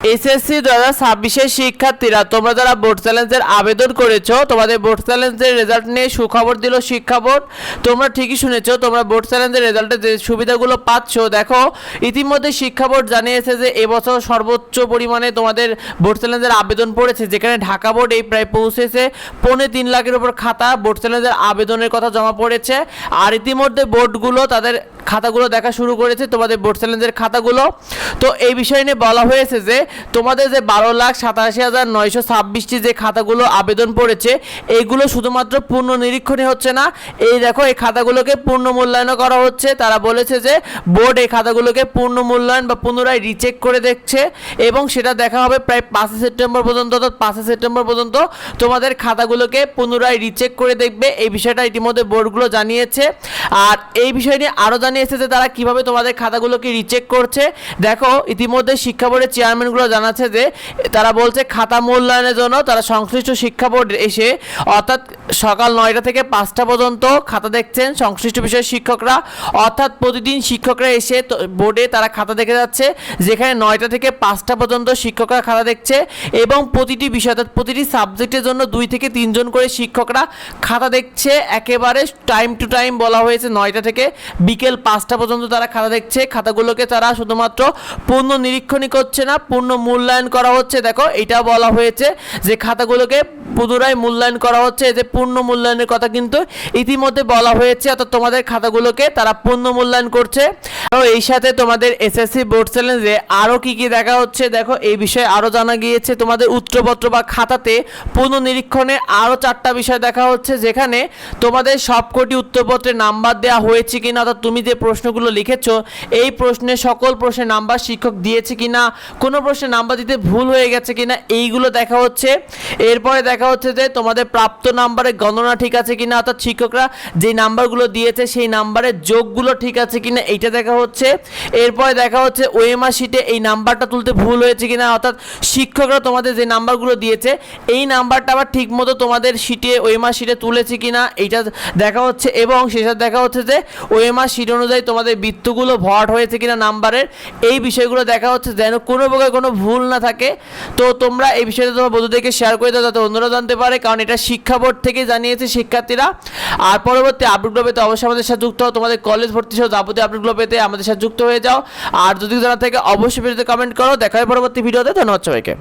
SSC 2026 শিক্ষার্থীরা তোমরা যারা বোর্ড চ্যালেঞ্জের আবেদন করেছো তোমাদের বোর্ড চ্যালেঞ্জের রেজাল্ট নিয়ে সুখবর দিল শিক্ষা বোর্ড। তোমরা ঠিকই শুনেছো, তোমরা বোর্ড চ্যালেঞ্জের রেজাল্টে যে সুবিধাগুলো পাচ্ছ দেখো ইতিমধ্যে শিক্ষা বোর্ড জানিয়েছে যে এবছর সর্বোচ্চ পরিমাণে তোমাদের বোর্ড চ্যালেঞ্জের আবেদন পড়েছে, যেখানে ঢাকা বোর্ড এই প্রায় পৌঁছেছে 3.25 লাখের উপর খাতা বোর্ড চ্যালেঞ্জের আবেদনের কথা জমা পড়েছে। আর ইতিমধ্যে বোর্ডগুলো তাদের খাতাগুলো দেখা শুরু করেছে, তোমাদের বোর্ড চ্যালেঞ্জের খাতাগুলো। তো এই বিষয় নিয়ে বলা হয়েছে যে তোমাদের যে 12,87,926টি যে খাতাগুলো আবেদন পড়েছে এইগুলো শুধুমাত্র পূর্ণ নিরীক্ষণই হচ্ছে না, এই দেখো এই খাতাগুলোকে পূর্ণ মূল্যায়নও করা হচ্ছে। তারা বলেছে যে বোর্ড এই খাতাগুলোকে পূর্ণ মূল্যায়ন বা পুনরায় রিচেক করে দেখছে এবং সেটা দেখা হবে প্রায় 5 সেপ্টেম্বর পর্যন্ত। অর্থাৎ 5 সেপ্টেম্বর পর্যন্ত তোমাদের খাতাগুলোকে পুনরায় রিচেক করে দেখবে, এই বিষয়টা ইতিমধ্যে বোর্ডগুলো জানিয়েছে। আর এই বিষয় নিয়ে আরও জানিয়েছে যে তারা কিভাবে তোমাদের খাতাগুলোকে রিচেক করছে। দেখো ইতিমধ্যে শিক্ষা বোর্ডের চেয়ারম্যানগুলো জানাচ্ছে যে তারা বলছে খাতা মূল্যায়নের জন্য তারা সংশ্লিষ্ট শিক্ষা বোর্ড এসে অর্থাৎ সকাল 9টা থেকে 5টা পর্যন্ত খাতা দেখছেন সংশ্লিষ্ট বিষয়ের শিক্ষকরা। অর্থাৎ প্রতিদিন শিক্ষকরা এসে বোর্ডে তারা খাতা দেখে যাচ্ছে, যেখানে 9টা থেকে 5টা পর্যন্ত শিক্ষকরা খাতা দেখছে এবং প্রতিটি বিষয় অর্থাৎ প্রতিটি সাবজেক্টের জন্য 2 থেকে 3 জন করে শিক্ষকরা খাতা দেখছে। একেবারে টাইম টু টাইম বলা হয়েছে 9টা থেকে বিকেল 5টা পর্যন্ত তারা খাতা দেখছে। খাতাগুলোকে তারা শুধুমাত্র পূর্ণ নিরীক্ষণই করছে না, পূর্ণ মূল্যায়ন করা হচ্ছে। দেখো এটা বলা হয়েছে যে খাতাগুলোকে পুনরায় মূল্যায়ন করা হচ্ছে, যে পূর্ণ মূল্যায়নের কথা কিন্তু ইতিমধ্যে বলা হয়েছে। অর্থাৎ তোমাদের খাতাগুলোকে তারা পূর্ণ মূল্যায়ন করছে। তো এই সাথে তোমাদের এসএসসি বোর্ড চ্যালেঞ্জে আরও কি কি দেখা হচ্ছে দেখো এই বিষয়ে আরও জানা গিয়েছে। তোমাদের উত্তরপত্র বা খাতাতে পূর্ণ নিরীক্ষণে আরও 4টা বিষয় দেখা হচ্ছে, যেখানে তোমাদের সবকটি উত্তরপত্রে নাম্বার দেওয়া হয়েছে কিনা, অর্থাৎ তুমি যে প্রশ্নগুলো লিখেছো এই প্রশ্নে সকল প্রশ্নের নাম্বার শিক্ষক দিয়েছে কিনা, কোনো প্রশ্নে নাম্বার দিতে ভুল হয়ে গেছে কিনা এইগুলো দেখা হচ্ছে। এরপরে দেখা হচ্ছে যে তোমাদের প্রাপ্ত নাম্বারের গণনা ঠিক আছে কিনা, অর্থাৎ শিক্ষকরা যে নাম্বারগুলো দিয়েছে সেই নাম্বারের যোগগুলো ঠিক আছে কিনা এইটা দেখা হচ্ছে। এরপরে দেখা হচ্ছে ওএমআর শিটে এই নাম্বারটা তুলতে ভুল হয়েছে কিনা, অর্থাৎ শিক্ষকরা তোমাদের যে নাম্বারগুলো দিয়েছে এই নাম্বারটা আবার ঠিক মতো তোমাদের শিটে ওএমআর শিটে তুলেছে কিনা এইটা দেখা হচ্ছে। এবং শেষে দেখা হচ্ছে যে ওএমআর শিট অনুযায়ী তোমাদের বৃত্তগুলো ভরাট হয়েছে কিনা নাম্বারের, এই বিষয়গুলো দেখা হচ্ছে যেন কোনো প্রকার কোনো ভুল না থাকে। তো তোমরা এই বিষয়টা তোমার বন্ধুদেরকে শেয়ার করে দাও যাতে অন্যরা জানতে পারে, কারণ এটা শিক্ষা বোর্ড থেকে জানিয়েছে শিক্ষার্থীরা। আর পরবর্তী আপডেটগুলো পেতে অবশ্যই আমাদের সাথে যুক্ত হও। তোমাদের কলেজ ভর্তি সহ যাবতীয় আপডেটগুলো পেতে আমাদের সাথে যুক্ত হয়ে যাও। আর যদি জানা থাকে অবশ্যই ভিডিওতে কমেন্ট করো। দেখা হয় পরবর্তী ভিডিওতে। ধন্যবাদ সবাইকে।